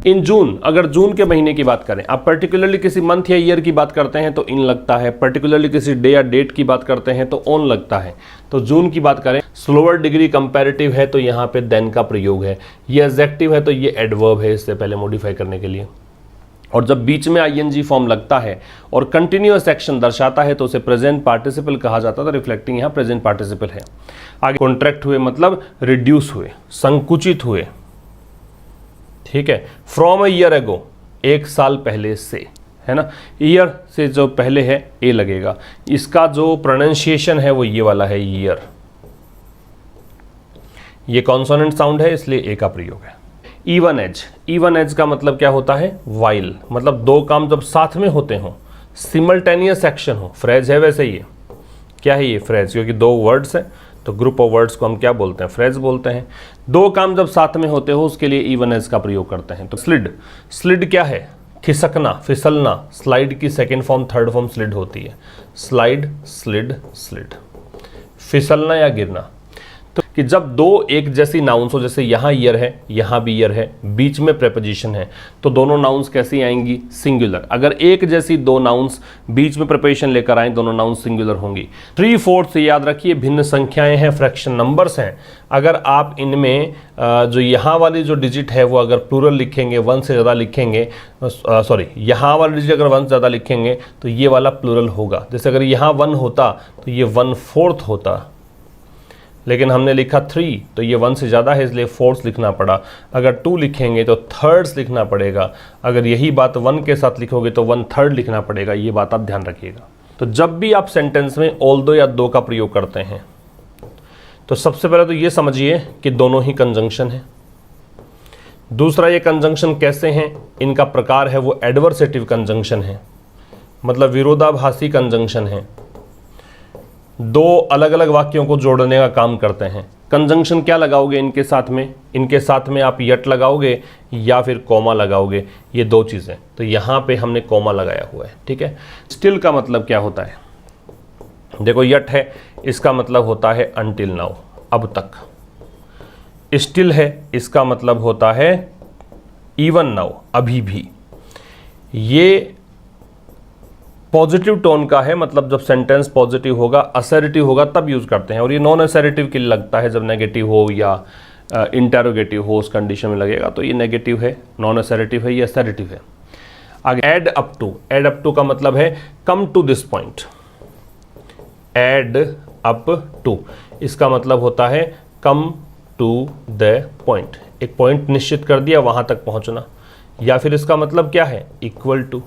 इन जून, अगर जून के महीने की बात करें, आप पर्टिकुलरली किसी मंथ या ईयर की बात करते हैं तो इन लगता है, पर्टिकुलरली किसी डे या डेट की बात करते हैं तो ऑन लगता है। तो जून की बात करें, स्लोअर डिग्री कंपैरेटिव है तो यहाँ पे देन का प्रयोग है, ये एडजेक्टिव है तो ये एडवर्ब है इससे पहले मॉडिफाई करने के लिए। और जब बीच में आईएनजी फॉर्म लगता है और कंटिन्यूअस एक्शन दर्शाता है तो उसे प्रेजेंट पार्टिसिपल कहा जाता था। रिफ्लेक्टिंग यहाँ प्रेजेंट पार्टिसिपल है। आगे कॉन्ट्रैक्ट हुए मतलब रिड्यूस हुए, संकुचित हुए, ठीक है। फ्रॉम अ ईयर एगो, एक साल पहले से, है ना। ईयर से जो पहले है ए लगेगा। इसका जो प्रोनाउंसिएशन है वो ये वाला है, ईयर। ये कॉन्सोनेंट साउंड है इसलिए ए का प्रयोग है। इवन एज, इवन एज का मतलब क्या होता है, वाइल, मतलब दो काम जब साथ में होते हों, सिमल्टेनियस एक्शन हो। फ्रेज है वैसे ये, क्या है ये फ्रेज, क्योंकि दो वर्ड्स है तो ग्रुप ऑफ वर्ड्स को हम क्या बोलते हैं, फ्रेज बोलते हैं। दो काम जब साथ में होते हो उसके लिए इवन एज का प्रयोग करते हैं। तो स्लिड, स्लिड क्या है, खिसकना, फिसलना। स्लाइड की second form third form slid होती है। स्लाइड, स्लिड, स्लिड, फिसलना या गिरना। तो कि जब दो एक जैसी नाउन्स हो, जैसे यहाँ ईयर है, यहाँ भी ईयर है, बीच में प्रेपोजिशन है, तो दोनों नाउन्स कैसी आएंगी, सिंगुलर। अगर एक जैसी दो नाउन्स बीच में प्रेपोजिशन लेकर आए, दोनों नाउन्स सिंगुलर होंगी। 3/4 से याद रखिए भिन्न संख्याएं हैं, फ्रैक्शन नंबर्स हैं। अगर आप इनमें जो यहाँ वाली जो डिजिट है वो अगर प्लूरल लिखेंगे, 1 से ज़्यादा लिखेंगे, सॉरी यहाँ वाला डिजिट अगर 1 से ज़्यादा लिखेंगे तो ये वाला प्लूरल होगा। जैसे अगर यहाँ 1 होता तो ये 1/4 होता, लेकिन हमने लिखा 3 तो ये 1 से ज़्यादा है इसलिए 4 लिखना पड़ा। अगर 2 लिखेंगे तो 3 लिखना पड़ेगा। अगर यही बात 1 के साथ लिखोगे तो 1/3 लिखना पड़ेगा। ये बात आप ध्यान रखिएगा। तो जब भी आप सेंटेंस में ऑल्दो या दो का प्रयोग करते हैं तो सबसे पहले तो ये समझिए कि दोनों ही कंजंक्शन है। दूसरा, ये कंजंक्शन कैसे हैं, इनका प्रकार है वो एडवर्सेटिव कंजंक्शन है, मतलब विरोधाभासी कंजंक्शन है। दो अलग अलग वाक्यों को जोड़ने का काम करते हैं। कंजंक्शन क्या लगाओगे इनके साथ में, इनके साथ में आप यट लगाओगे या फिर कॉमा लगाओगे, ये दो चीज़ें। तो यहाँ पे हमने कॉमा लगाया हुआ है, ठीक है। स्टिल का मतलब क्या होता है, देखो यट है, इसका मतलब होता है अनटिल नाउ, अब तक। स्टिल है, इसका मतलब होता है इवन नाउ, अभी भी। ये पॉजिटिव टोन का है, मतलब जब सेंटेंस पॉजिटिव होगा, असर्टिव होगा तब यूज़ करते हैं। और ये नॉन असर्टिव के लिए लगता है जब नेगेटिव हो या इंटेरोगेटिव हो, उस कंडीशन में लगेगा। तो ये नेगेटिव है, नॉन असर्टिव है, ये असर्टिव है। आगे add up to, add up to का मतलब है come to this point. Add up to, इसका मतलब होता है कम टू द पॉइंट, एक पॉइंट निश्चित कर दिया, वहाँ तक पहुँचना। या फिर इसका मतलब क्या है, इक्वल टू।